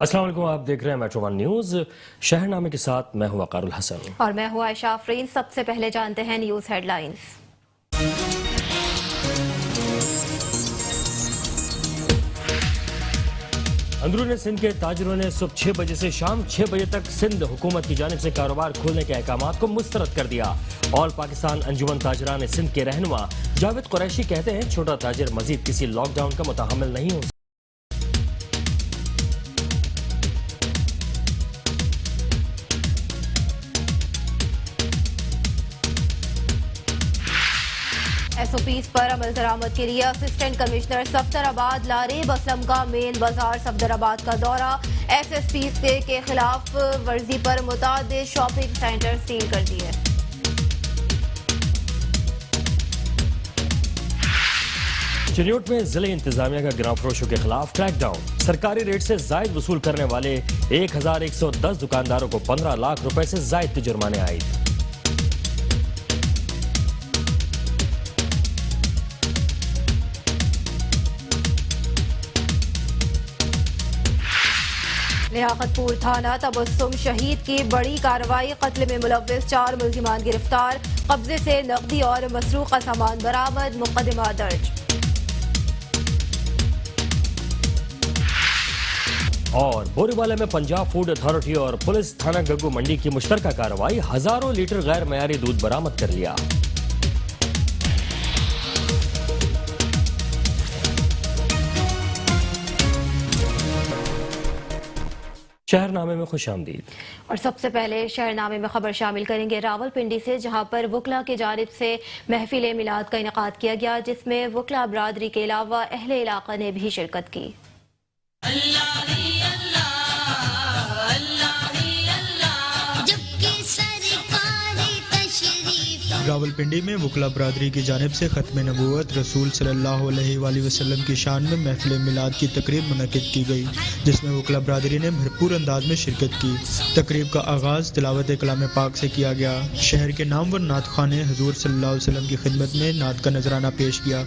अस्सलाम वालेकुम, आप देख रहे हैं मेट्रो वन न्यूज। शहरनामे के साथ मैं हूं वकारुल हसन और मैं हूं आयशा आफरीन। सबसे पहले जानते हैं न्यूज हेडलाइंस। अंदरूनी सिंध के ताजिरों ने सुबह 6 बजे से शाम 6 बजे तक सिंध हुकूमत की जानिब से कारोबार खोलने के अहकामात को मुस्तरद कर दिया। ऑल पाकिस्तान अंजुमन ताजरान सिंध के रहनुमा जावेद कुरैशी कहते हैं छोटा ताजिर मजीद किसी लॉकडाउन का मुतहम्मिल नहीं हो। SOPs पर अमल दरामद के लिए असिस्टेंट कमिश्नर सफदराबाद लारेब असलम का मेन बाजार सफदराबाद का दौरा। SSPs के खिलाफ वर्जी पर मुतादिद शॉपिंग सेंटर सील कर दिए। चिन्योट में जिले इंतजामिया का गिराव फरोशों के खिलाफ क्रैकडाउन। सरकारी रेट से जायद वसूल करने वाले 1110 दुकानदारों को 15 लाख रुपए से जायद के जुर्माने आए। लियाकतपुर थाना तबस्सुम शहीद की बड़ी कार्रवाई। कत्ल में मुलव्विस 4 मुल्जिमान गिरफ्तार। कब्जे से नकदी और मसरूका सामान बरामद। मुकदमा दर्ज। और बोरीवाला में पंजाब फूड अथॉरिटी और पुलिस थाना गग्गू मंडी की मुश्तरका कार्रवाई। हजारों लीटर गैर मयारी दूध बरामद कर लिया। शहरनामे में खुशामदीद। और सबसे पहले शहरनामे में खबर शामिल करेंगे रावलपिंडी से, जहां पर वकला की जानिब से महफिल मिलाद का इनेकाद किया गया, जिसमें वकला बरादरी के अलावा अहले इलाका ने भी शिरकत की। रावलपिंडी में वकला बरादरी की जानिब से खत्म नबूवत रसूल सल्लल्लाहु अलैहि वसल्लम की शान में महफिल मिलाद की तकरीब मुनक्किद की गई, जिसमें वकला बरादरी ने भरपूर अंदाज में शिरकत की। तकरीब का आगाज तिलावत कलाम पाक से किया गया। शहर के नामवर नात खां ने हुजूर सल्लल्लाहु अलैहि वसल्लम की खिदमत में नात का नजराना पेश किया।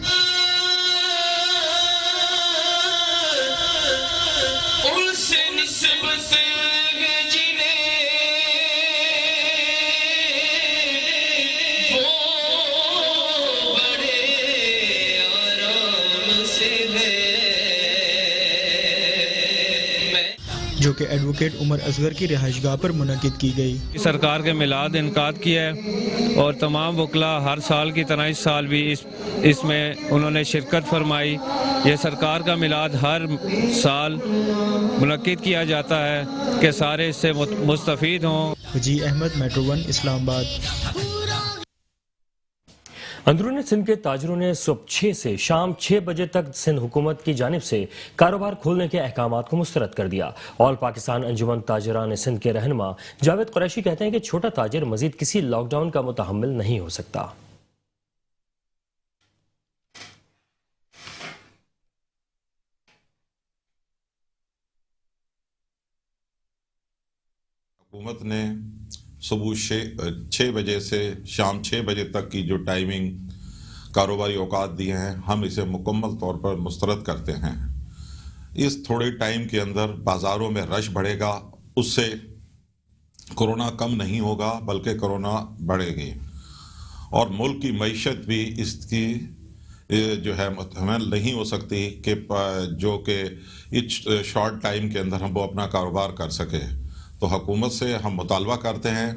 जो कि एडवोकेट उमर असगर की रिहाइशगाह पर मुनक्किद की गई। सरकार के मिलाद इनकाद किया है और तमाम वकला हर साल की तरह इस साल भी इसमें उन्होंने शिरकत फरमाई। ये सरकार का मिलाद हर साल मुनक्किद किया जाता है कि सारे इससे मुस्तफीद हों। वजी अहमद, मेट्रो वन, इस्लामाबाद। अंदरूनी सिंध के ताजिरों ने सुबह 6 से शाम 6 बजे तक सिंध हुकूमत की जानिब से कारोबार खोलने के अहकामात को मुस्तरद कर दिया। ऑल पाकिस्तान अंजुमन ताजिरान सिंध के रहनुमा जावेद कुरैशी कहते हैं कि छोटा ताजिर मजीद किसी लॉकडाउन का मुतहम्मिल नहीं हो सकता। हुकूमत ने सुबह 6 बजे से शाम 6 बजे तक की जो टाइमिंग कारोबारी औकात दिए हैं, हम इसे मुकम्मल तौर पर मुस्तरद करते हैं। इस थोड़े टाइम के अंदर बाज़ारों में रश बढ़ेगा, उससे कोरोना कम नहीं होगा बल्कि कोरोना बढ़ेगी और मुल्क की मईशत भी इसकी जो है मुतहम्मिल नहीं हो सकती कि जो कि इस शॉर्ट टाइम के अंदर हम वो अपना कारोबार कर सके। तो हुकूमत से हम मुतालबा करते हैं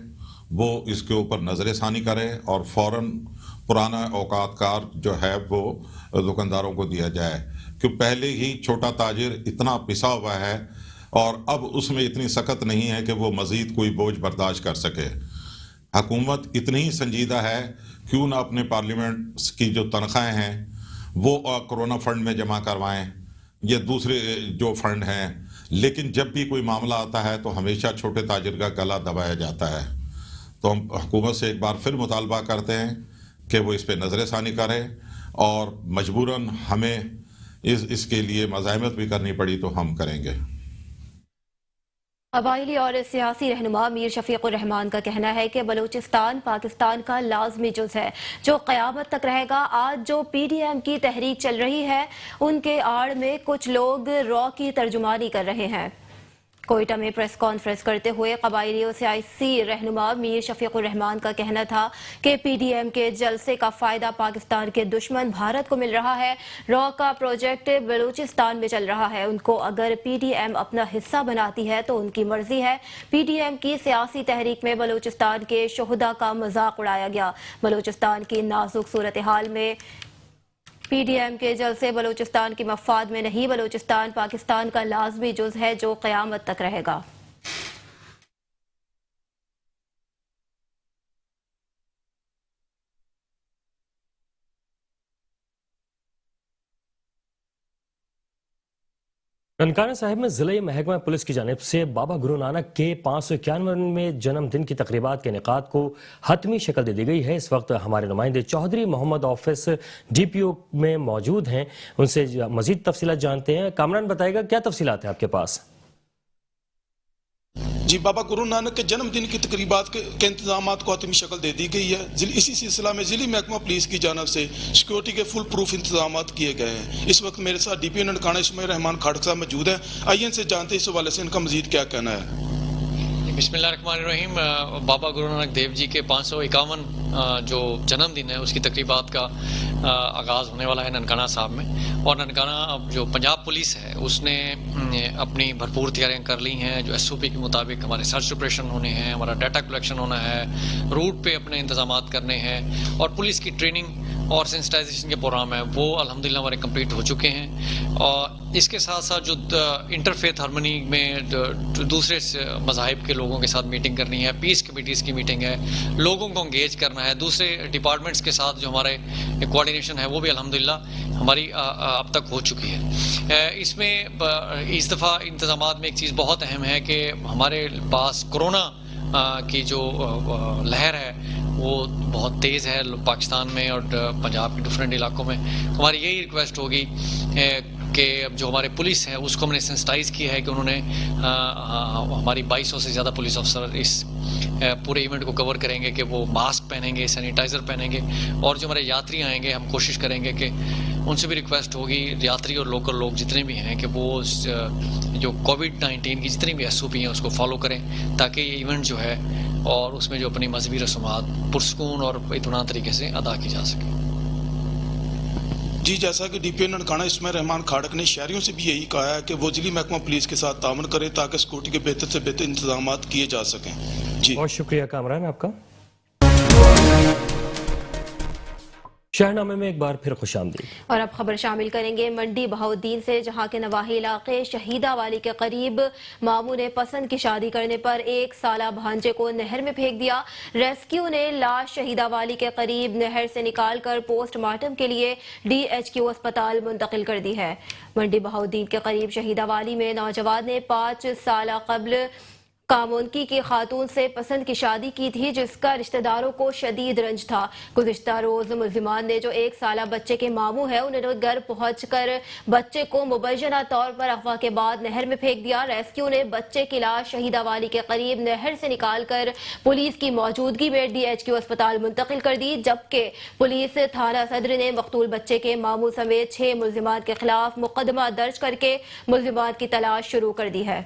वो इसके ऊपर नज़र-ए-सानी करे और फ़ौरन पुराना औकात कार जो है वो दुकानदारों को दिया जाए, क्योंकि पहले ही छोटा ताजिर इतना पिसा हुआ है और अब उसमें इतनी सख्त नहीं है कि वो मज़ीद कोई बोझ बर्दाश्त कर सके। हुकूमत इतनी ही संजीदा है, क्यों ना अपने पार्लियामेंट की जो तनख्वाहें हैं वो कोरोना फंड में जमा करवाएं या दूसरे जो फंड हैं, लेकिन जब भी कोई मामला आता है तो हमेशा छोटे ताजिर का गला दबाया जाता है। तो हम हुकूमत से एक बार फिर मुतालबा करते हैं कि वो इस पर नज़र-ए-सानी करें और मजबूरन हमें इसके लिए मज़ाहमत भी करनी पड़ी तो हम करेंगे। कबायली और सियासी रहनुमा मीर शफीकुर रहमान का कहना है कि बलूचिस्तान पाकिस्तान का लाजमी जुज़ है जो क़यामत तक रहेगा। आज जो PDM की तहरीक चल रही है उनके आड़ में कुछ लोग रॉ की तर्जुमानी कर रहे हैं। कोयटा में प्रेस कॉन्फ्रेंस करते हुए कबायलियों से IC रहनुमा मीर शफीकुर रहमान का कहना था कि PDM के जलसे का फायदा पाकिस्तान के दुश्मन भारत को मिल रहा है। रॉ का प्रोजेक्ट बलूचिस्तान में चल रहा है, उनको अगर PDM अपना हिस्सा बनाती है तो उनकी मर्जी है। PDM की सियासी तहरीक में बलूचिस्तान के शोहदा का मजाक उड़ाया गया। बलूचिस्तान की नाजुक सूरत हाल में PDM के जलसे बलूचिस्तान की मफाद में नहीं, बलूचिस्तान पाकिस्तान का लाजमी जुज है जो क़यामत तक रहेगा। ननकाना साहिब में ज़िले महकमा पुलिस की जानिब से बाबा गुरु नानक के 591वें जन्मदिन की तकरीबात के इनेकाद को हतमी शक्ल दे दी गई है। इस वक्त हमारे नुमाइंदे चौधरी मोहम्मद ऑफिस DPO में मौजूद हैं, उनसे मजीद तफसीलात जानते हैं। कामरान बताएगा क्या तफसीलात हैं आपके पास? जी, बाबा गुरु नानक के जन्मदिन की तकरीबात के इंतजामात को हतमी शक्ल दे दी गई है। इसी सिलसिला में ज़िली महकमा पुलिस की जानब से सिक्योरिटी के फुल प्रूफ इंतजामात किए गए हैं। इस वक्त मेरे साथ DPO ननकाना इस्माइल रहमान खाड़क साहब मौजूद हैं। आइए इनसे जानते हैं इस हवाले से इनका मजीद क्या कहना है। बिस्मिल्लाहिर्रहमानिर्रहीम। बाबा गुरु नानक देव जी के 551 जो जन्मदिन है उसकी तकरीबात का आगाज़ होने वाला है ननकाना साहब में। और ननकाना जो पंजाब पुलिस है उसने अपनी भरपूर तैयारियां कर ली हैं। जो SOP के मुताबिक हमारे सर्च ऑपरेशन होने हैं, हमारा डाटा कलेक्शन होना है, रूट पे अपने इंतजामात करने हैं और पुलिस की ट्रेनिंग और सेंसिटाइजेशन के प्रोग्राम है वो अल्हम्दुलिल्लाह हमारे कंप्लीट हो चुके हैं। और इसके साथ साथ जो इंटरफेथ हार्मनी में दूसरे मज़ाहिब के लोगों के साथ मीटिंग करनी है, पीस कमेटीज़ की मीटिंग है, लोगों को इंगेज करना है, दूसरे डिपार्टमेंट्स के साथ जो हमारे कोऑर्डिनेशन है वो भी अल्हम्दुलिल्लाह हमारी अब तक हो चुकी है। इसमें इस दफ़ा इंतज़ामात में एक चीज़ बहुत अहम है कि हमारे पास कोरोना की जो लहर है वो बहुत तेज़ है पाकिस्तान में और पंजाब के डिफरेंट इलाकों में। हमारी यही रिक्वेस्ट होगी कि जो हमारे पुलिस है उसको हमने सेंसिटाइज़ किया है कि उन्होंने हमारी 2200 से ज़्यादा पुलिस अफसर इस पूरे इवेंट को कवर करेंगे कि वो मास्क पहनेंगे, सैनिटाइज़र पहनेंगे। और जो हमारे यात्री आएंगे हम कोशिश करेंगे कि उनसे भी रिक्वेस्ट होगी, यात्री और लोकल लोग जितने भी हैं, कि वो जो कोविड-19 की जितनी भी SOP हैं उसको फॉलो करें ताकि ये इवेंट जो है और उसमें जो अपनी मजहबी रस्मात पुरसकून और इत्मीनान तरीके से अदा की जा सके। जी, जैसा कि DPO ननकाना इस्माइल रहमान खाड़क ने शहरियों से भी यही कहा है कि वो ज़िली महकमा पुलिस के साथ तावन करें ताकि सिक्योरिटी के बेहतर से बेहतर इंतजामात किए जा सकें। जी, बहुत शुक्रिया कामरान आपका। शहरनामे में एक बार फिर खुशामदीद। और अब खबर शामिल करेंगे मंडी बहाउद्दीन से, जहां के नवाही इलाके शहीदा वाली के करीब मामू ने पसंद की शादी करने पर 1 साला भांजे को नहर में फेंक दिया। रेस्क्यू ने लाश शहीदा वाली के करीब नहर से निकालकर पोस्टमार्टम के लिए DHQ अस्पताल मुंतकिल कर दी है। मंडी बहाउद्दीन के करीब शहीदा वाली में नौजवान ने 5 साल कबल कामुनकी की खातून से पसंद की शादी की थी, जिसका रिश्तेदारों को शदीद रंज था। गुज़िश्ता रोज मुल्जिमान ने जो 1 साला बच्चे के मामू है उन्होंने घर पहुंचकर बच्चे को मुबैना तौर पर अगवा के बाद नहर में फेंक दिया। रेस्क्यू ने बच्चे की लाश शहीदा वाली के करीब नहर से निकालकर पुलिस की मौजूदगी में DHQ अस्पताल मुंतकिल कर दी, जबकि पुलिस थाना सदर ने मकतूल बच्चे के मामू समेत 6 मुल्जिमान के खिलाफ मुकदमा दर्ज करके मुल्जिमान की तलाश शुरू कर दी है।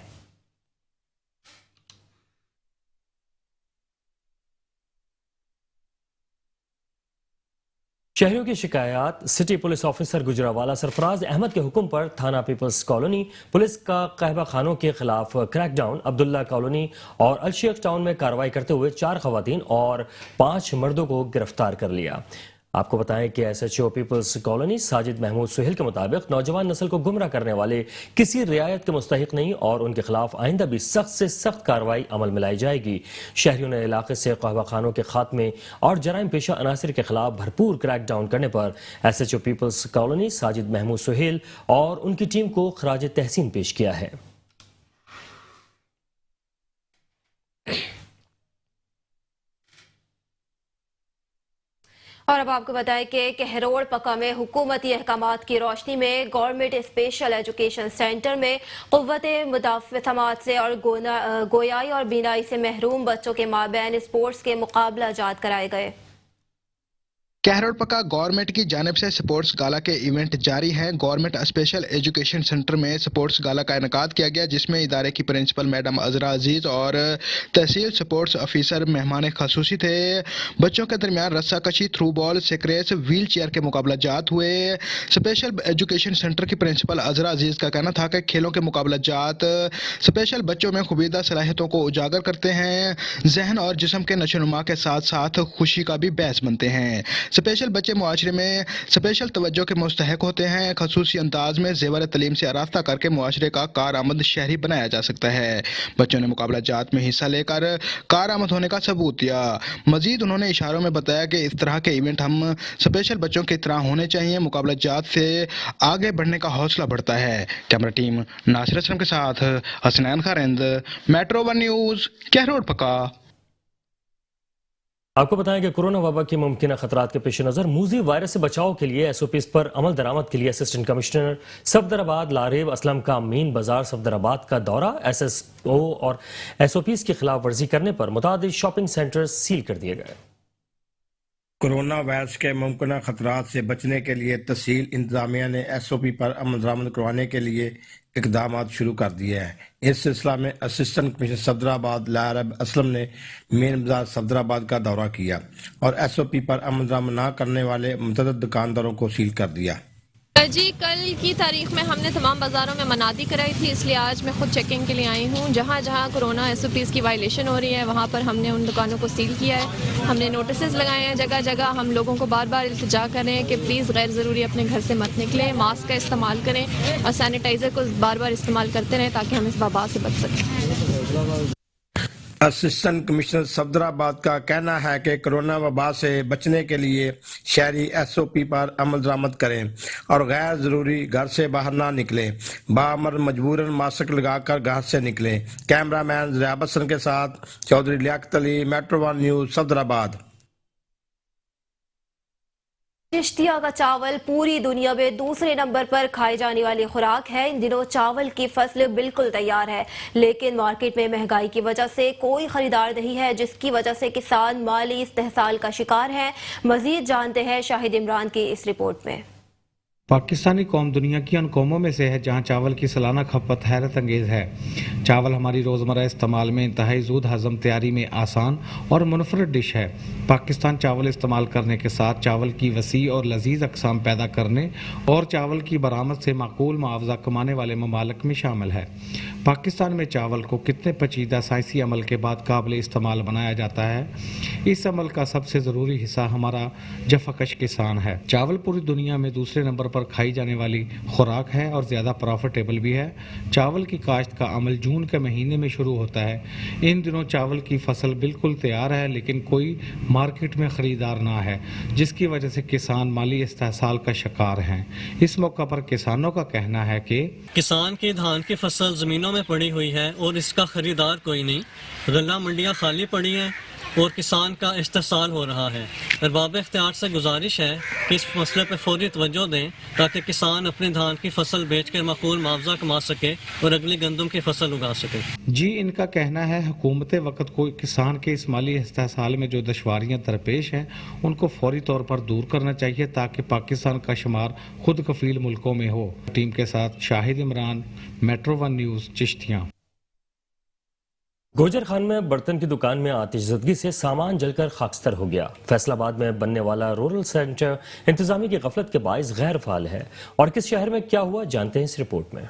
शहरियों की शिकायत city police officer Gujranwala Sarfraz Ahmed के हुक्म पर थाना पीपल्स कॉलोनी पुलिस का कहबा खानों के खिलाफ क्रैकडाउन, अब्दुल्ला कॉलोनी और अलशेख टाउन में कार्रवाई करते हुए 4 खवातीन और 5 मर्दों को गिरफ्तार कर लिया। आपको बताएं कि SHO peoples colony Sajid Mahmood Sohail के मुताबिक नौजवान नस्ल को गुमराह करने वाले किसी रियायत के मुस्तहिक नहीं और उनके खिलाफ आइंदा भी सख्त से सख्त कार्रवाई अमल में लाई जाएगी। शहरियों ने इलाके से कहवा खानों के खात्मे और जराइम पेशा अनासर के खिलाफ भरपूर क्रैकडाउन करने पर SHO peoples colony Sajid Mahmood Sohail और उनकी टीम को खराज तहसीन पेश किया है। और अब आपको बताएं कि कहरोड़ पक्का में हुकूमती अहकामात की रोशनी में गवर्नमेंट स्पेशल एजुकेशन सेंटर में क़ुव्वते मुदाफ़अत से और गोयाई और बीनाई से महरूम बच्चों के माबैन स्पोर्ट्स के मुकाबला जात कराए गए। कहरोड पक्का गवर्नमेंट की जानिब से स्पोर्ट्स गाला के इवेंट जारी हैं। गवर्नमेंट स्पेशल एजुकेशन सेंटर में स्पोर्ट्स गाला का इनेकाद किया गया, जिसमें इदारे की प्रिंसिपल मैडम अजरा अजीज और तहसील स्पोर्ट्स ऑफिसर मेहमान खसूसी थे। बच्चों के दरमियान रस्साकशी, थ्रू बॉल, सिक्रेस, व्हील चेयर के मुकाबला जात हुए। स्पेशल एजुकेशन सेंटर की प्रिंसिपल अजरा अजीज का कहना था कि खेलों के मुकाबला जात स्पेशल बच्चों में खुबीदा सलाहियतों को उजागर करते हैं, जहन और जिस्म के नशोनुमा के साथ साथ खुशी का भी बायस बनते हैं। स्पेशल बच्चे मुआशरे में स्पेशल तवज्जो के मुस्तहक होते हैं। खसूसी अंदाज में जेवर तलीम से आरास्ता करके मुआशरे का कारआमद शहरी बनाया जा सकता है। बच्चों ने मुकाबला जात में हिस्सा लेकर कारआमद होने का सबूत दिया। मजीद उन्होंने इशारों में बताया कि इस तरह के इवेंट हम स्पेशल बच्चों की तरह होने चाहिए। मुकाबला जात से आगे बढ़ने का हौसला बढ़ता है। कैमरा टीम नासिर असलम के साथ हसनैन खारिंद, मेट्रो 1 न्यूज, कहरोड पक्का। आपको बताएं कि कोरोना वबा के मुमकिन खतरात के पेश नज़र मूजी वायरस से बचाव के लिए SOPs पर अमल दरामद के लिए असिस्टेंट कमिश्नर सफदराबाद लारेब असलम का मीन बाजार सफदराबाद का दौरा। SSO और SOPs की खिलाफ वर्जी करने पर मुतादिद शॉपिंग सेंटर सील कर दिए गए। कोरोना वायरस के मुमकिन खतरात से बचने के लिए तहसील इंतजामिया ने SOP पर अमल दरामद करवाने के लिए इकदाम शुरू कर दिए हैं। इस सिलसिला में असिस्टेंट कमिश्नर सफदराबाद लारेब असलम ने मेन बाजार सफदराबाद का दौरा किया और SOP पर अमल दरामद न करने वाले मुतअद्दिद दुकानदारों को सील कर दिया। जी, कल की तारीख में हमने तमाम बाज़ारों में मनादी कराई थी, इसलिए आज मैं खुद चेकिंग के लिए आई हूँ। जहाँ जहाँ कोरोना SOPs की वायलेशन हो रही है वहाँ पर हमने उन दुकानों को सील किया है। हमने नोटिसेस लगाए हैं जगह जगह। हम लोगों को बार बार इल्तिजा कर रहे हैं कि प्लीज़ गैर ज़रूरी अपने घर से मत निकलें, मास्क का इस्तेमाल करें और सैनिटाइज़र को बार बार इस्तेमाल करते रहें ताकि हम इस वबा से बच सकें। असिस्टेंट कमिश्नर सफदराबाद का कहना है कि कोरोना वबा से बचने के लिए शहरी SOP पर अमल दरामद करें और गैर ज़रूरी घर से बाहर ना निकलें। बामर मजबूरन मास्क लगाकर घर से निकलें। कैमरामैन ज़ियाब हसन के साथ चौधरी लियाकत अली, मेट्रो 1 न्यूज़, सफदराबाद। चिश्तिया का चावल पूरी दुनिया में दूसरे नंबर पर खाई जाने वाली खुराक है। इन दिनों चावल की फसल बिल्कुल तैयार है, लेकिन मार्केट में महंगाई की वजह से कोई खरीदार नहीं है, जिसकी वजह से किसान माली इस्तेहसाल का शिकार है। मजीद जानते हैं शाहिद इमरान की इस रिपोर्ट में। पाकिस्तानी कौम दुनिया की उन कौमों में से है जहाँ चावल की सालाना खपत हैरत अंगेज़ है। चावल हमारी रोज़मर्रा इस्तेमाल में इंतहाई ज़ूद हज़म, तैयारी में आसान और मुनफरद डिश है। पाकिस्तान चावल इस्तेमाल करने के साथ चावल की वसी और लजीज अक़साम पैदा करने और चावल की बरामद से माकूल मुआवजा कमाने वाले ममालिक में शामिल है। पाकिस्तान में चावल को कितने पेचीदा साइंसी अमल के बाद काबिल इस्तेमाल बनाया जाता है। इस अमल का सबसे ज़रूरी हिस्सा हमारा जफाकश किसान है। चावल पूरी दुनिया में दूसरे नंबर पर खाई जाने वाली खुराक है और ज़्यादा प्रॉफिटेबल भी है। चावल की काश्त का अमल जून के महीने में शुरू होता है। इन दिनों चावल की फसल बिल्कुल तैयार है, लेकिन कोई मार्केट में ख़रीदार ना है, जिसकी वजह से किसान माली इस्तेहसाल का शिकार हैं। इस मौका पर किसानों का कहना है कि किसान की धान की फसल ज़मीनों में पड़ी हुई है और इसका ख़रीदार कोई नहीं। गन्ना मंडियाँ खाली पड़ी हैं और किसान का इस्तेहसाल हो रहा है। अरबाब इख्तियार से गुजारिश है कि इस मसले पर फौरी तवज्जो दें ताकि किसान अपने धान की फसल बेचकर माकूल मुआवजा कमा सके और अगली गंदम की फसल उगा सके। जी, इनका कहना है हुकूमत वक्त को किसान के इस माली इस्तेहसाल में जो दुश्वारियाँ दरपेश हैं उनको फौरी तौर पर दूर करना चाहिए ताकि पाकिस्तान का शुमार खुद कफील मुल्कों में हो। टीम के साथ शाहिद इमरान, मेट्रो 1 न्यूज़, चिश्तियाँ। गोजर खान में बर्तन की दुकान में आतिशज़दगी से सामान जलकर खाकस्तर हो गया। फैसलाबाद में बनने वाला रूरल सेंटर इंतजामी की गफलत के बाइस गैर फाल है। और किस शहर में क्या हुआ, जानते हैं इस रिपोर्ट में।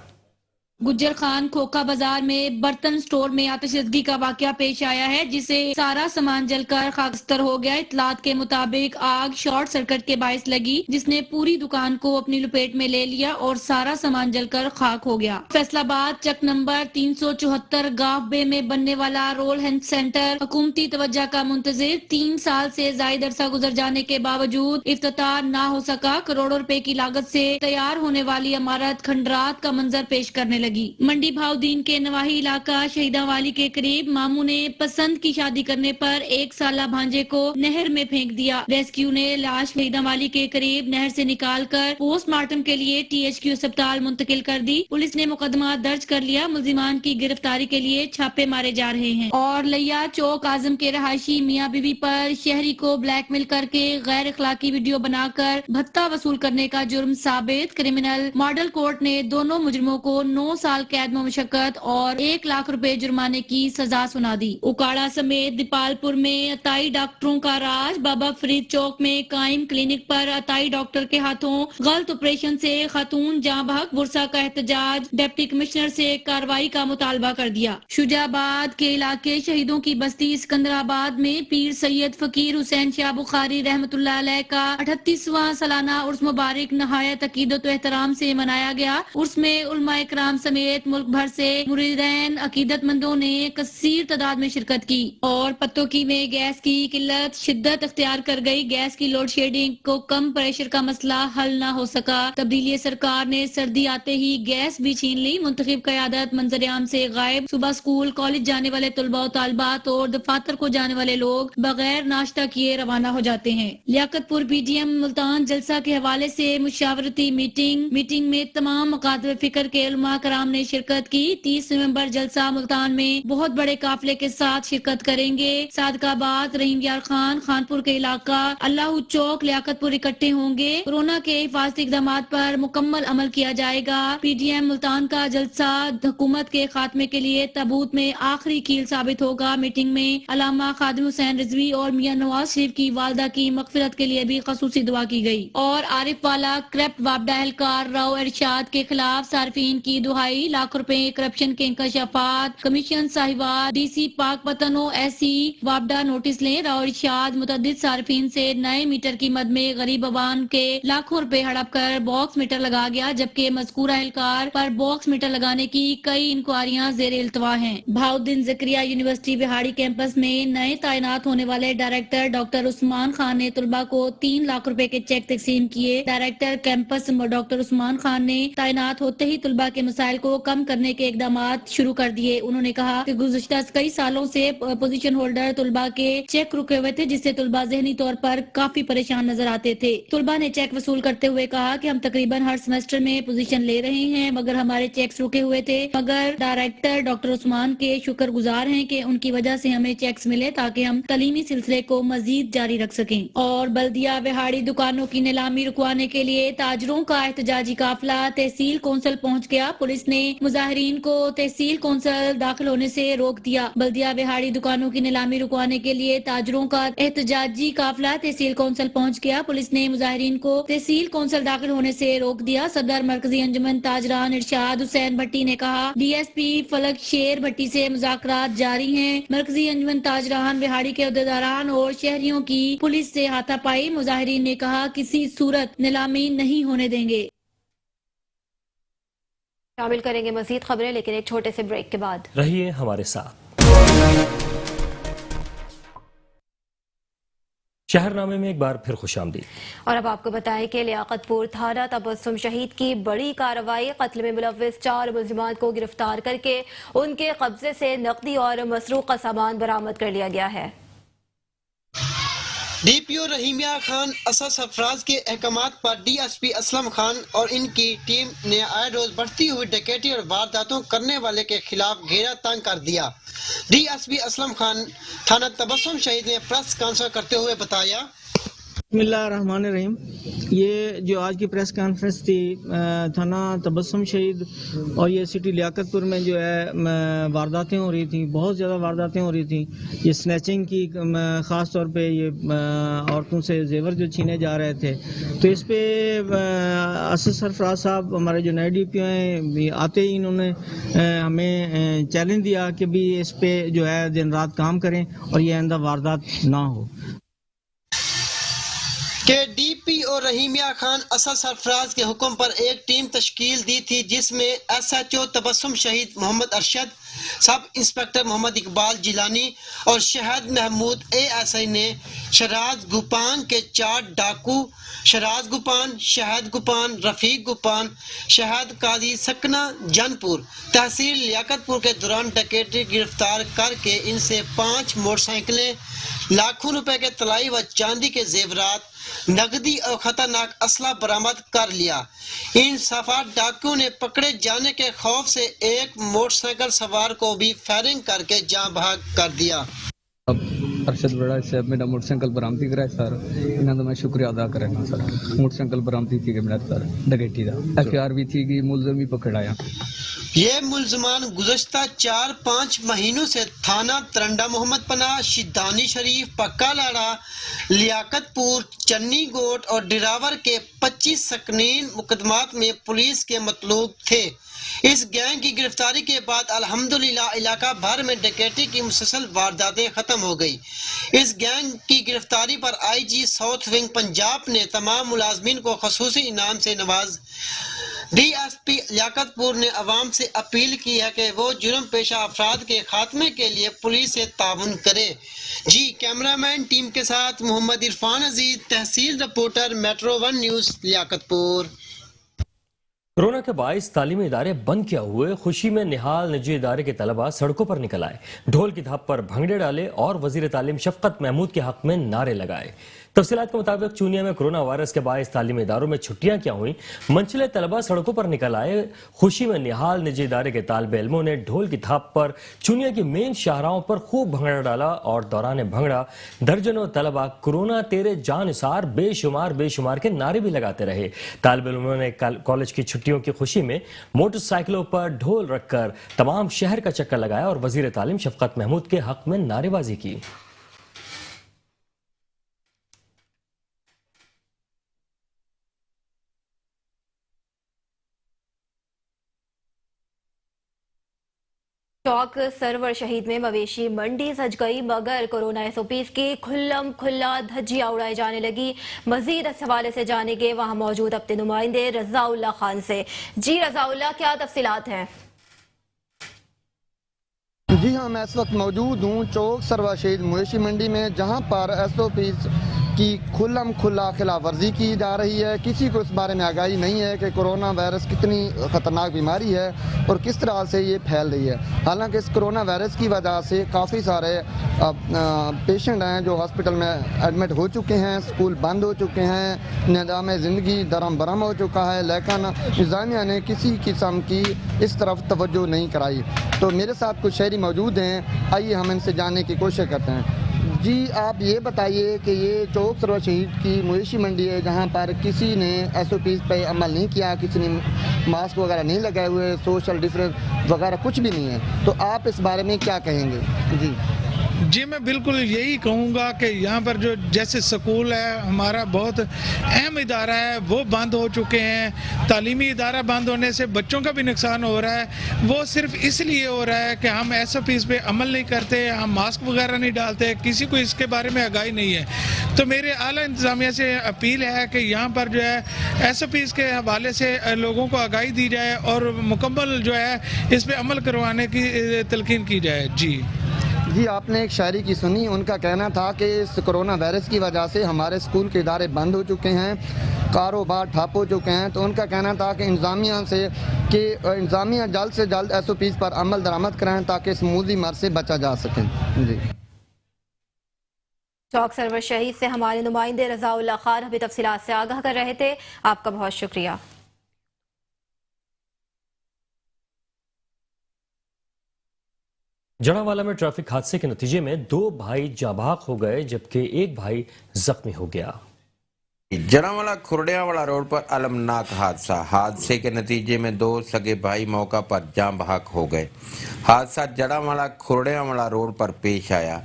गुज्जर खान खोखा बाजार में बर्तन स्टोर में आतिशबाजी का वाकया पेश आया है, जिसे सारा सामान जलकर खाकस्तर हो गया। इतलात के मुताबिक आग शॉर्ट सर्किट के बायस लगी, जिसने पूरी दुकान को अपनी लपेट में ले लिया और सारा सामान जलकर खाक हो गया। फैसलाबाद चक नंबर 374 गांव बे में बनने वाला रोल हेल्थ सेंटर हुकूमती तवज्जो का मुंतजिर 3 साल से जायद अरसा गुजर जाने के बावजूद इफ्तिताह ना हो सका। करोड़ों रुपए की लागत से तैयार होने वाली इमारत खंडरात का मंजर पेश करने लगी। लगी। मंडी भाउद्दीन के नवाही इलाका शहीदा वाली के करीब मामू ने पसंद की शादी करने पर 1 साला भांजे को नहर में फेंक दिया। रेस्क्यू ने लाश शहीदा वाली के करीब नहर से निकालकर पोस्टमार्टम के लिए THQ अस्पताल मुंतकिल कर दी। पुलिस ने मुकदमा दर्ज कर लिया। मुलजिमान की गिरफ्तारी के लिए छापे मारे जा रहे हैं। और लिया चौक आजम के रहायशी मियां बीवी पर शहरी को ब्लैकमेल करके गैर अखलाकी वीडियो बनाकर भत्ता वसूल करने का जुर्म साबित। क्रिमिनल मॉडल कोर्ट ने दोनों मुजरिमों को 9 साल कैद मुशक्कत और 1 लाख रुपए जुर्माने की सजा सुना दी। उकाड़ा समेत दीपालपुर में अताई डॉक्टरों का राज। बाबा फरीद चौक में कायम क्लिनिक पर अताई डॉक्टर के हाथों गलत ऑपरेशन से खातून जाँ बहक। बुरसा का एहतजाज। डिप्टी कमिश्नर से कार्रवाई का मुतालबा कर दिया। शुजाबाद के इलाके शहीदों की बस्ती सिकंदराबाद में पीर सैयद फकीर हुसैन शाह बुखारी रहमतुल्लाह अलैह का 38वां सालाना उर्स मुबारक नहायत अकीदत व एहतराम से मनाया गया। उर्स में उलमा इकराम समेत मुल्क भर से मुरीदैन अकीदतमंदों ने कसीर तादाद में शिरकत की। और पत्तोकी में गैस की किल्लत शिद्दत अख्तियार कर गई। गैस की लोड शेडिंग को कम प्रेशर का मसला हल न हो सका। तब्दीली सरकार ने सर्दी आते ही गैस भी छीन ली। मुंतखब क़यादत मंजर-ए-आम से गायब। सुबह स्कूल कॉलेज जाने वाले तलबा और तालिबात और दफातर को जाने वाले लोग बगैर नाश्ता किए रवाना हो जाते हैं। लियाकतपुर PDM मुल्तान जलसा के हवाले से मुशावरती मीटिंग में तमाम मकातब फिक्र के उलमा कराम ने शिरकत की। 30 नवंबर जलसा मुल्तान में बहुत बड़े काफिले के साथ शिरकत करेंगे। सादकाबाद, रहीम यार खान, खानपुर के इलाका, अल्लाह चौक, लियाकतपुर इकट्ठे होंगे। कोरोना के हिफाजती इक़दाम पर मुकम्मल अमल किया जाएगा। PDM मुल्तान का जलसा हुकूमत के खात्मे के लिए ताबूत में आखिरी कील साबित होगा। मीटिंग में अल्लामा खादिम हुसैन रिजवी और मियां नवाज शरीफ की वालदा की मगफिरत के लिए भी खसूसी दुआ की गई। और आरिफ वाला क्रेप्ट वापडा एहलकार राव इरशाद के खिलाफ सार्फिन की दुहाई। लाख रुपए करप्शन के इंकशाफात। कमीशन साहिवाल, DC पाक पतनो SC वापडा नोटिस लें। राव इरशाद मुतअद्दिद सार्फिन से नए मीटर की मद में गरीब अवाम के लाखों रुपए हड़प कर बॉक्स मीटर लगा गया, जबकि मज़कूरा एहलकार पर बॉक्स मीटर लगाने की कई इंक्वायरियां ज़ेर इल्तवा हैं। भाउद्दीन ज़करिया यूनिवर्सिटी बिहाड़ी कैंपस में नए तैनात होने वाले डायरेक्टर डॉक्टर उस्मान खान ने तलबा को 3 लाख रुपए के चेक तकसीम किए। Director campus doctor Usman Khan ने तैनात होते ही तलबा के मसाइल को कम करने के इकदाम शुरू कर दिए। उन्होंने कहा कि गुज़िश्ता कई सालों से पोजीशन होल्डर तलबा के चेक रुके हुए थे, जिससे तलबा ज़हनी तौर पर काफी परेशान नजर आते थे। तलबा ने चेक वसूल करते हुए कहा कि हम तकरीबन हर सेमेस्टर में पोजीशन ले रहे हैं, मगर हमारे चेक्स रुके हुए थे। मगर डायरेक्टर डॉक्टर उस्मान के शुक्रगुजार हैं कि उनकी वजह से हमें चेक्स मिले ताकि हम तलीमी सिलसिले को मजीद जारी रख सकें। और बल्दिया बिहाड़ी दुकानों की नीलामी रुकवाने के लिए ताजरों का एहतजाजी काफिला तहसील कौंसिल पहुंच गया। पुलिस ने मुजाहिरीन को तहसील कौंसिल दाखिल होने से रोक दिया। बल्दिया बिहाड़ी दुकानों की नीलामी रुकवाने के लिए ताजरों का एहतजाजी काफिला तहसील कौंसिल पहुंच गया। पुलिस ने मुजाहिरीन को तहसील कौंसिल दाखिल होने से रोक दिया। सदर मरकजी अंजुमन ताजरान इरशाद हुसैन भट्टी ने कहा, DSP फलक शेर भट्टी से मुज़ाकरात जारी हैं। मरकजी अंजुमन ताजरान बिहाड़ी के अहदेदारान और शहरियों की पुलिस से हाथापाई। मुजाहिरीन ने कहा किसी सूरत नीलामी नहीं होने देंगे। शामिल करेंगे मजीद खबरें, लेकिन एक छोटे से ब्रेक के बाद। रहिए हमारे साथ। शहरनामे में एक बार फिर खुशामदीद। और अब आपको बताएं कि लियाकतपुर थाना तबस्सुम शहीद की बड़ी कार्रवाई। कत्ल में मुलव्विस 4 मुलजिमान को गिरफ्तार करके उनके कब्जे से नकदी और मसरूक का सामान बरामद कर लिया गया है। DPO रहीमिया खान असस अफराज के अहकामात पर DSP असलम खान और इनकी टीम ने आए रोज बढ़ती हुई डकैती और वारदातों करने वाले के खिलाफ घेरा तंग कर दिया। DSP असलम खान थाना तबस्सुम शहीद ने प्रेस कॉन्फ्रेंस करते हुए बताया, बिस्मिल्लाहिर्रहमानिर्रहीम। ये जो आज की प्रेस कॉन्फ्रेंस थी थाना तबस्सुम शहीद और ये सिटी लियाकतपुर में जो है वारदातें हो रही थी, बहुत ज़्यादा वारदातें हो रही थी। ये स्नैचिंग की ख़ास तौर पे ये औरतों से जेवर जो छीने जा रहे थे, तो इस पे असद सरफराज साहब हमारे जो नए DPO हैं आते ही इन्होंने हमें चैलेंज दिया कि भी इस पे जो है दिन रात काम करें और ये आइंदा वारदात ना हो। کہ DPO رحیمیہ خان اسد سرفراز کے حکم پر ایک ٹیم تشکیل دی تھی جس میں SHO تبسم شہید محمد ارشد، سب انسپکٹر محمد اقبال جیلانی اور شہد محمود ASI نے شراز گوپان کے 4 ڈاکو شراز گوپان، شہد گوپان، رفیق گوپان، شہد قاضی سکنا جن پور تحصیل لیاقت پور کے دوران ڈکیتی گرفتار کر کے ان سے 5 موٹر سائیکلیں، لاکھوں روپے کے طلائی و چاندی کے زیورات، نقدی اور خطرناک اسلحہ برآمد کر لیا۔ ان صفا ڈاکیوں نے پکڑے جانے کے خوف سے ایک موٹر سائیکل سوار کو بھی فائرنگ کر کے جاں بحق کر دیا۔ ارشد بڑا صاحب میرا موٹر سائیکل برآمدی کرائے سر، انہوں نے میں شکریہ ادا کرنا سر۔ موٹر سائیکل برآمدی تھی کہ میرا سر ڈکیٹی دا FIR بھی تھی کہ ملزم بھی پکڑایا۔ یہ ملزمان گزشتہ 4-5 مہینوں سے تھانہ ترنڈا محمد پناہ، شیدانی شریف، پکا لاڑا، لیاقت پور، چنی گوٹ اور ڈراور کے 25 سکنین مقدمات میں پولیس کے مطلوب تھے۔ اس گینگ کی گرفتاری کے بعد الحمدللہ علاقہ بھر میں ڈکیتی کی مسلسل وارداتیں ختم ہو گئی۔ اس گینگ کی گرفتاری پر IG ساؤتھ ونگ پنجاب نے تمام ملازمین کو خصوصی انعام سے نواز۔ DSP لیاقت پور نے عوام سے اپیل کی ہے کہ وہ جرم پیشہ افراد کے خاتمے کے لیے پولیس سے تعاون کرے۔ کیمرامین ٹیم کے ساتھ محمد عرفان عزیز، تحصیل رپورٹر میٹرو 1 نیوز لیاقت پور۔ کورونا کے باعث تعلیمی ادارے بند کیا ہوئے، خوشی میں نہال نجی ادارے کے طلباء سڑکوں پر نکل آئے، ڈھول کی دھپ پر بھنگڑے ڈالے اور وزیر تعلیم شفقت محمود کے حق میں نعرے لگائے۔ تفصیلات کے مطابق چونیا میں کورونا وائرس کے باعث تعلیمی اداروں میں چھٹیاں کیا ہوئیں، منچلے طلباء سڑکوں پر نکل آئے، خوشی میں نہال نجی ادارے کے طالب علموں نے ڈھول کی تھاپ پر چونیا کی مین شاہراہوں پر خوب بھنگڑا ڈالا اور دوران بھنگڑا درجنوں طلباء کورونا تیرے جان نثار بے شمار کے نعرے بھی لگاتے رہے۔ طالب علموں نے کالج کی چھٹیوں کی خوشی میں موٹر سائیکلوں پر ڈھول رکھ کر تمام شہر کا چکر لگایا اور وزیر تعلیم شفقت محمود کے حق میں نعرے بازی کی۔ چوک سرور شہید میں مویشی منڈی سج گئی مگر کورونا SOPs کی کھلم کھلا دھجیاں اڑائی جانے لگی۔ مزید اس حوالے سے جانیں گے وہاں موجود اپنے نمائندے رضا اللہ خان سے۔ رضا اللہ، کیا تفصیلات ہیں؟ جی ہاں، میں اس وقت موجود ہوں چوک سرور شہید مویشی منڈی میں، جہاں پر SOPs کی کھلم کھلا خلاف ورزی کی جا رہی ہے۔ کسی کو اس بارے میں آگاہی نہیں ہے کہ کورونا وائرس کتنی خطرناک بیماری ہے اور کس طرح سے یہ پھیل رہی ہے۔ حالانکہ اس کورونا وائرس کی وجہ سے کافی سارے پیشنٹ ہیں جو ہاسپٹل میں ایڈمٹ ہو چکے ہیں، اسکول بند ہو چکے ہیں، نظام زندگی درہم برہم ہو چکا ہے، لیکن انتظامیہ نے کسی قسم کی اس طرف توجہ نہیں کرائی۔ تو میرے ساتھ کچھ شہری موجود ہیں، آئیے ہم ان سے جاننے کی کوشش کرتے ہیں۔ جی آپ یہ بتائیے کہ یہ چوک سرور شہید کی مویشی منڈی ہے جہاں پر کسی نے SOPs پہ عمل نہیں کیا، کسی نے ماسک وغیرہ نہیں لگائے ہوئے، سوشل ڈسٹینس وغیرہ کچھ بھی نہیں ہے، تو آپ اس بارے میں کیا کہیں گے؟ جی میں بالکل یہی کہوں گا کہ یہاں پر جو جیسے سکول ہے ہمارا بہت اہم ادارہ ہے، وہ بند ہو چکے ہیں۔ تعلیمی ادارہ بند ہونے سے بچوں کا بھی نقصان ہو رہا ہے، وہ صرف اس لیے ہو رہا ہے کہ ہم SOPs پہ عمل نہیں کرتے، ہم ماسک وغیرہ نہیں ڈالتے، کسی کو اس کے بارے میں آگاہی نہیں ہے۔ تو میرے اعلیٰ انتظامیہ سے اپیل ہے کہ یہاں پر جو ہے SOPs کے حوالے سے لوگوں کو آگاہی دی جائے اور مکمل جو ہے اس پہ عمل کروانے کی تلقین کی جائے۔ جی آپ نے ایک شاعری کی سنی، ان کا کہنا تھا کہ اس کورونا وائرس کی وجہ سے ہمارے اسکول کے ادارے بند ہو چکے ہیں، کاروبار ٹھپ ہو چکے ہیں، تو ان کا کہنا تھا کہ انتظامیہ جلد سے جلد SOPs پر عمل درآمد کرائیں تاکہ اس موذی مرض سے بچا جا سکے۔ جی چوک سرور شہید سے ہمارے نمائندے رضا اللہ خان ہمیں تفصیلات سے آگاہ کر رہے تھے، آپ کا بہت شکریہ۔ جڑاوالا میں ٹریفک حادثے کے نتیجے میں 2 بھائی جاں بحق ہو گئے جبکہ ایک بھائی زخمی ہو گیا۔ جڑاوالا کھرڑیاں والا روڈ پر المناک حادثے کے نتیجے میں 2 سگے بھائی موقع پر جاں بحق ہو گئے۔ حادثہ جڑاوالا کھرڑیاں والا روڈ پر پیش آیا۔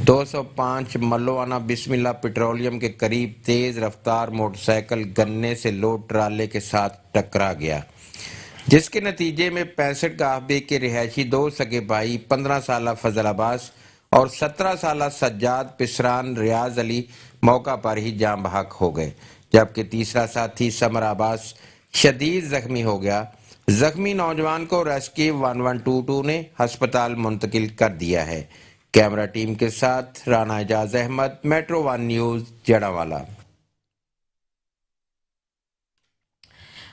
205 ملوانہ بسم اللہ پیٹرولیم کے قریب تیز رفتار موٹر سائیکل گنے سے لوڈ ٹرالے کے ساتھ ٹکرا گیا، جس کے نتیجے میں 65 گاہ بے کے رہائشی 2 سگے بھائی 15 سالہ فضل عباس اور 17 سالہ سجاد پسران ریاض علی मौका पर ही जाम बहक हो गए, जबकि तीसरा साथी समर अब्बास शदीद जख्मी हो गया। जख्मी नौजवान को रेस्क्यू 1122 ने अस्पताल मुंतकिल कर दिया है। कैमरा टीम के साथ राना एजाज अहमद, मेट्रो 1 न्यूज, जड़ावाला।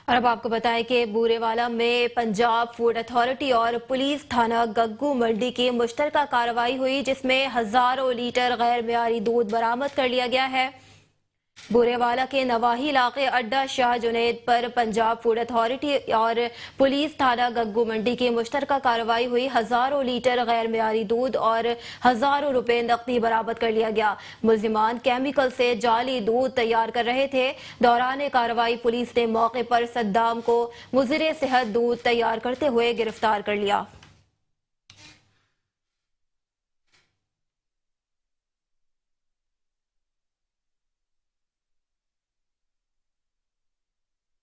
और अब आपको बताएं कि बूरेवाला में पंजाब फूड अथॉरिटी और पुलिस थाना गग्गू मंडी की मुश्तरका कार्रवाई हुई, जिसमें हजारों लीटर गैर मियारी दूध बरामद कर लिया गया है। बूरेवाला के नवाही इलाके अड्डा शाह जुनैद पर पंजाब फूड अथॉरिटी और पुलिस थाना गग्गू मंडी की मुश्तरका कार्रवाई हुई। हजारों लीटर गैर मियारी दूध और हजारों रुपए नकदी बरामद कर लिया गया। मुल्जिमान केमिकल से जाली दूध तैयार कर रहे थे। दौरान कार्रवाई पुलिस ने मौके पर सद्दाम को मुज़िर सेहत दूध तैयार करते हुए गिरफ्तार कर लिया।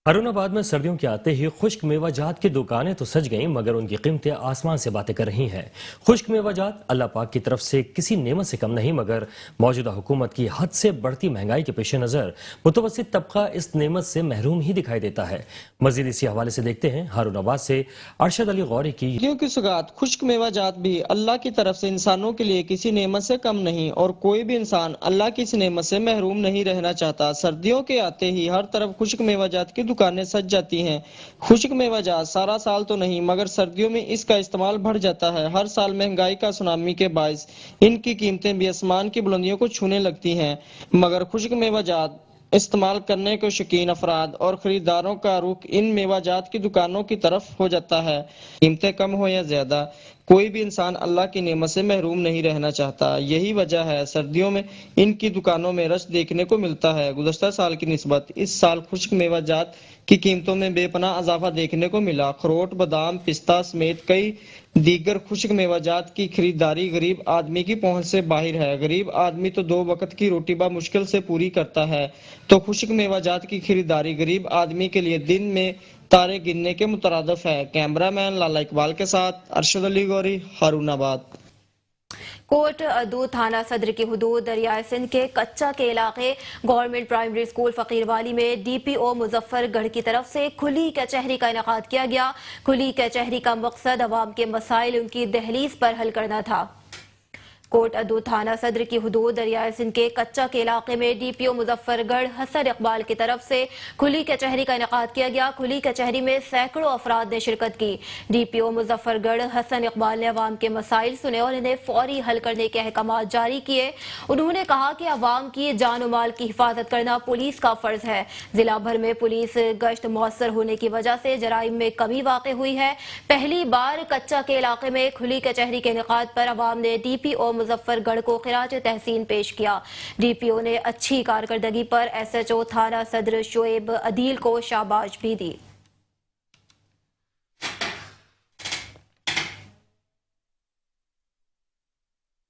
हारूनाबाद में सर्दियों के आते ही खुश्क मेवाजात की दुकानें तो सज गईं, मगर उनकी कीमतें आसमान से बातें कर रही हैं। खुश्क मेवाजात अल्लाह पाक की तरफ से किसी नेमत से कम नहीं, मगर मौजूदा हुकूमत की हद से बढ़ती महंगाई के पेश नज़र मुतवस्सित तबका इस नेमत से महरूम ही दिखाई देता है। मजीद इसी हवाले से देखते हैं हारूनाबाद से अरशद अली गौरी की। सर्दियों की सुगात खुश्क मेवाजात भी अल्लाह की तरफ से इंसानों के लिए किसी नेमत से कम नहीं, और कोई भी इंसान अल्लाह की इस नेमत से महरूम नहीं रहना चाहता। सर्दियों के आते ही हर तरफ खुश्क मेवाजात की दुकानें सज जाती हैं। खुश्क मेवाजात सारा साल तो नहीं, मगर सर्दियों में इसका इस्तेमाल बढ़ जाता है। हर साल महंगाई का सुनामी के बायस इनकी कीमतें भी आसमान की बुलंदियों को छूने लगती हैं, मगर खुश्क मेवाजात इस्तेमाल करने के शौकीन अफराद और खरीदारों का रुख इन मेवाजात की दुकानों की तरफ हो जाता है। कीमतें कम हो या ज्यादा, कोई भी इंसान अल्लाह की नेमत से महरूम नहीं रहना चाहता। यही वजह है सर्दियों में इनकी दुकानों में रश देखने को मिलता है। गुज़श्ता साल की निस्बत इस साल खुश्क मेवाजात की कीमतों में बेपनाह इजाफा देखने को मिला। अखरोट, बादाम, पिस्ता समेत कई दीगर खुश्क मेवाजात की खरीदारी गरीब आदमी की पहुंच से बाहर है। गरीब आदमी तो 2 वक्त की रोटी मुश्किल से पूरी करता है, तो खुश्क मेवाजात की खरीदारी गरीब आदमी के लिए दिन में तारे गिनने के मुतरादिफ है। कैमरामैन लाला इकबाल के साथ अरशद अली गौरी, हारूनाबाद। कोट अदू थाना सदर की हुदूद दरियाए सिंध के कच्चा के इलाके गवर्नमेंट प्राइमरी स्कूल फकीरवाली में DPO मुजफ्फरगढ़ की तरफ से खुली कचहरी का इनेकाद किया गया। खुली कचहरी का मकसद अवाम के मसाइल उनकी दहलीज पर हल करना था। कोट अदू थाना सदर की हुदूद दरियाए सिंध के कच्चा के इलाके में DPO मुजफ्फरगढ़ हसन इकबाल की तरफ से खुली कचहरी का इनेकाद किया गया। खुली कचहरी में सैकड़ों अफराद ने शिरकत की। DPO मुजफ्फरगढ़ हसन इकबाल ने अवाम के मसाइल सुने और इन्हें फौरी हल करने के अहकाम जारी किए। उन्होंने कहा कि अवाम की जान और माल की हिफाजत करना पुलिस का फर्ज है। जिला भर में पुलिस गश्त मौसर होने की वजह से जराइम में कमी वाक़ हुई है। पहली बार कच्चा के इलाके में खुली कचहरी के इनेकाद पर अवाम ने DPO मुजफ्फरगढ़ को खिराज तहसीन पेश किया। DPO ने अच्छी कारकर्दगी पर SHO थाना सदर शोएब अदील को शाबाश भी दी।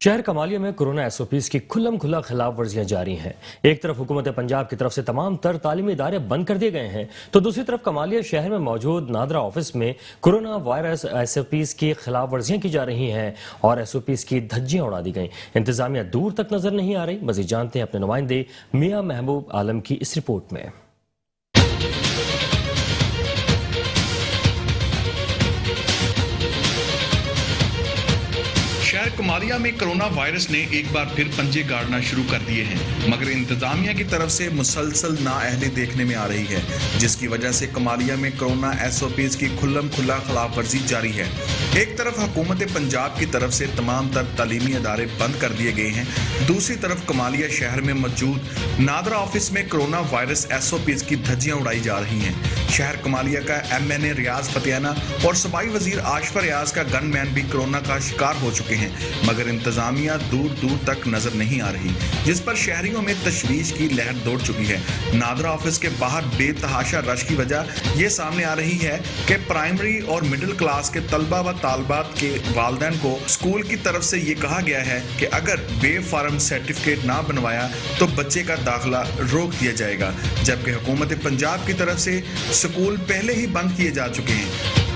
शहर कमालिया में कोरोना SOPs की खुल्लम खुल्ला खिलाफ वर्जियां जारी हैं। एक तरफ हुकूमत पंजाब की तरफ से तमाम तर तालीमी इदारे बंद कर दिए गए हैं, तो दूसरी तरफ कमालिया शहर में मौजूद नादरा ऑफिस में कोरोना वायरस SOPs की खिलाफ वर्जियां की जा रही हैं और SOPs की धज्जियां उड़ा दी गई। इंतजामिया दूर तक नजर नहीं आ रही। मजीद जानते हैं अपने नुमाइंदे मियां महबूब आलम की इस रिपोर्ट में। शहर कमालिया में कोरोना वायरस ने एक बार फिर पंजे गाड़ना शुरू कर दिए हैं, मगर इंतजामिया की तरफ से मुसलसल नाअहली देखने में आ रही है, जिसकी वजह से कमालिया में कोरोना SOPs की खुल्लम खुल्ला खिलाफ वर्जी जारी है। एक तरफ हुकूमत पंजाब की तरफ से तमाम तर तालीमी अदारे बंद कर दिए गए हैं, दूसरी तरफ कमालिया शहर में मौजूद नादरा ऑफिस में कोरोना वायरस SOPs की धज्जियां उड़ाई जा रही हैं। शहर कमालिया का MNA रियाज फतेहाना और सूबाई वजीर आशफा रियाज का गनमैन भी कोरोना का शिकार हो चुके हैं, मगर इंतजामिया दूर दूर तक नजर नहीं आ रही, जिस पर शहरियों में तशवीश की लहर दौड़ चुकी है। नादरा ऑफिस के बाहर बेतहाशा रश की वजह ये सामने आ रही है कि प्राइमरी और मिडिल क्लास के तलबा व तालबात के वालिदैन को स्कूल की तरफ से ये कहा गया है कि अगर बेफार्म सर्टिफिकेट ना बनवाया तो बच्चे का दाखिला रोक दिया जाएगा, जबकि हुकूमत पंजाब की तरफ से स्कूल पहले ही बंद किए जा चुके हैं।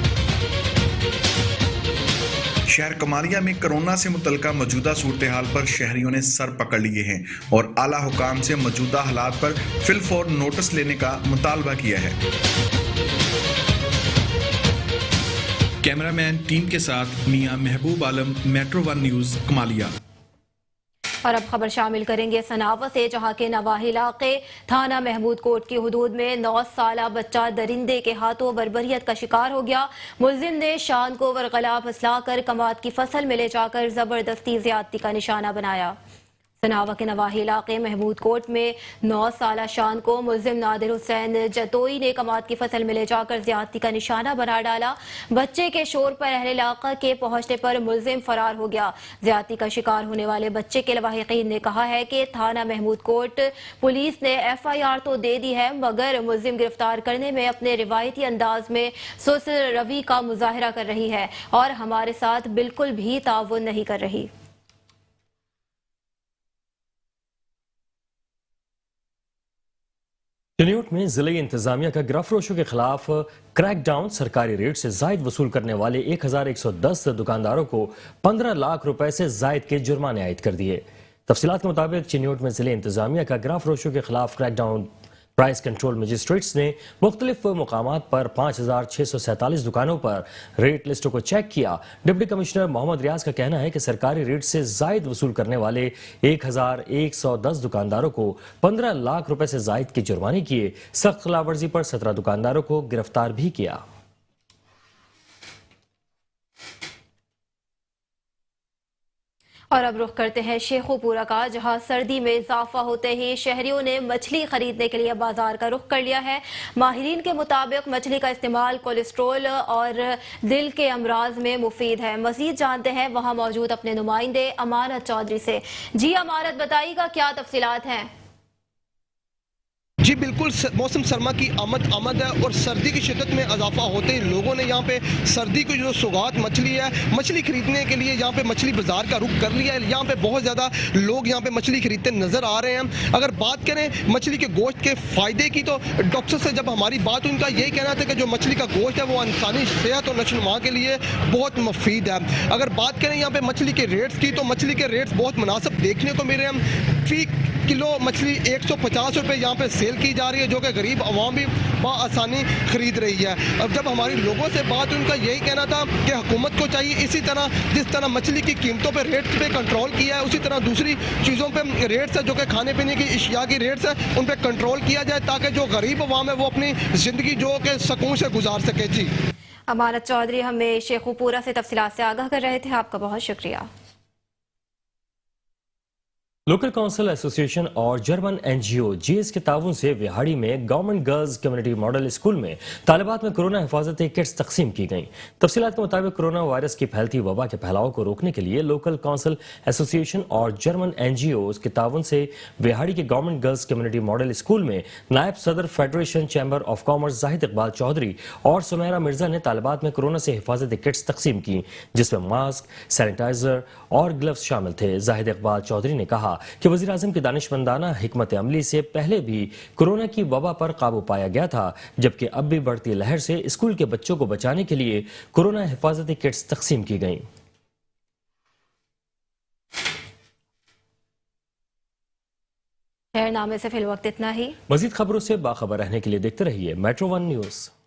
शहर कमालिया में कोरोना से मुतल्लिका मौजूदा सूरत-ए-हाल पर शहरियों ने सर पकड़ लिए हैं और आला हुकाम से मौजूदा हालात पर फिलफौर नोटिस लेने का मुतालबा किया है। कैमरामैन टीम के साथ मियां महबूब आलम, मेट्रो वन न्यूज, कमालिया। और अब खबर शामिल करेंगे सनावा से, जहां के नवाही इलाके थाना महमूद कोट की हुदूद में 9 साला बच्चा दरिंदे के हाथों बर्बरियत का शिकार हो गया। मुलजिम ने शान को वरगला फसलाकर कमाद की फसल में ले जाकर जबरदस्ती ज्यादती का निशाना बनाया। सनावा के नवाही इलाके महमूद कोट में 9 साला शान को मुलजिम नादिर हुसैन जतोई ने कमाद की फसल में ले जाकर ज्यादती का निशाना बना डाला। बच्चे के शोर पर अहले इलाका के पहुंचने पर मुलजिम फरार हो गया। ज्यादती का शिकार होने वाले बच्चे के लवाहिकीन ने कहा है कि थाना महमूद कोट पुलिस ने FIR तो दे दी है, मगर मुलजिम गिरफ्तार करने में अपने रिवायती अंदाज में सुस्त रवि का मुजाहरा कर रही है और हमारे साथ बिल्कुल भी ताउन नहीं कर रही। चिन्योट में जिले इंतजामिया का गिरफ्तारों के खिलाफ क्रैकडाउन, सरकारी रेट से जायद वसूल करने वाले 1110 दुकानदारों को 15 लाख रुपए से जायद के जुर्माने आयद कर दिए। तफसीलात के मुताबिक चिन्योट में जिले इंतजामिया का गिरफ्तारों के खिलाफ क्रैकडाउन प्राइस कंट्रोल मजिस्ट्रेट्स ने मुख्तलिफ मुकामात पर 5647 दुकानों पर रेट लिस्टों को चेक किया। डिप्टी कमिश्नर मोहम्मद रियाज का कहना है कि सरकारी रेट से जायद वसूल करने वाले 1110 दुकानदारों को 15 लाख रुपए से जायद के जुर्माने किए। सख्त खिलाफवर्जी पर 17 दुकानदारों को गिरफ्तार भी किया। और अब रुख करते हैं शेखोपुरा का, जहां सर्दी में इजाफा होते ही शहरियों ने मछली खरीदने के लिए बाजार का रुख कर लिया है। माहिरीन के मुताबिक मछली का इस्तेमाल कोलेस्ट्रोल और दिल के अमराज में मुफीद है। मजीद जानते हैं वहां मौजूद अपने नुमाइंदे अमानत चौधरी से। जी अमानत, बताइएगा क्या तफसीलात हैं? जी बिल्कुल, मौसम सरमा की आमद है और सर्दी की शिद्दत में इजाफा होते ही लोगों ने यहाँ पे सर्दी की जो सौगात मछली है, मछली खरीदने के लिए यहाँ पे मछली बाजार का रुख कर लिया है। यहाँ पे बहुत ज़्यादा लोग यहाँ पे मछली खरीदते नज़र आ रहे हैं। अगर बात करें मछली के गोश्त के फ़ायदे की, तो डॉक्टर से जब हमारी बात, उनका यही कहना था कि जो मछली का गोश्त है वो इंसानी सेहत और नशोनुमा के लिए बहुत मुफीद है। अगर बात करें यहाँ पे मछली के रेट्स की, तो मछली के रेट्स बहुत मुनासिब देखने को मिल रहे हैं। फी किलो मछली 150 रुपये यहाँ पे सेल की जा रही है, जो कि गरीब आवाम भी आसानी खरीद रही है। अब जब हमारी लोगों से बात, उनका यही कहना था कि हुकूमत को चाहिए इसी तरह जिस तरह मछली की कीमतों पे रेट्स पे कंट्रोल किया है, उसी तरह दूसरी चीज़ों पे रेट्स है, जो कि खाने पीने की अशिया की रेट्स है, उन पे कंट्रोल किया जाए ताकि जो गरीब आवाम है वो अपनी ज़िंदगी जो कि सुकून से गुजार सके। जी अमानत चौधरी हमें शेखोपुरा से तफसीलात से आगाह कर रहे थे, आपका बहुत शुक्रिया। लोकल काउंसिल एसोसिएशन और जर्मन NGO GS के ताउन से विहाड़ी में government girls community model school में तालिबात में कोरोना हिफाजती किट्स तकसीम की गईं। तफसीलात के मुताबिक कोरोना वायरस की फैलती वबा के फैलाव को रोकने के लिए लोकल काउंसिल एसोसिएशन और जर्मन NGOs के ताउन से विहाड़ी के government girls community model school में नायब सदर federation chamber of commerce Zahid Iqbal Chaudhry और सुमेरा मिर्जा ने तालिबात में कोरोना से हिफाजती किट्स तकसीम की, जिसमें मास्क, सैनिटाइजर और ग्लव्स शामिल थे। जाहिद इकबाल चौधरी ने कहा कि वज़ीर आज़म की दानिशमंदाना हिकमत अमली से पहले भी कोरोना की वबा पर काबू पाया गया था, जबकि अब भी बढ़ती लहर से स्कूल के बच्चों को बचाने के लिए कोरोना हिफाजती किट्स तकसीम की गईं। शहरनामे से फिलवक्त इतना ही। मजीद खबरों से बाखबर रहने के लिए देखते रहिए मेट्रो वन न्यूज।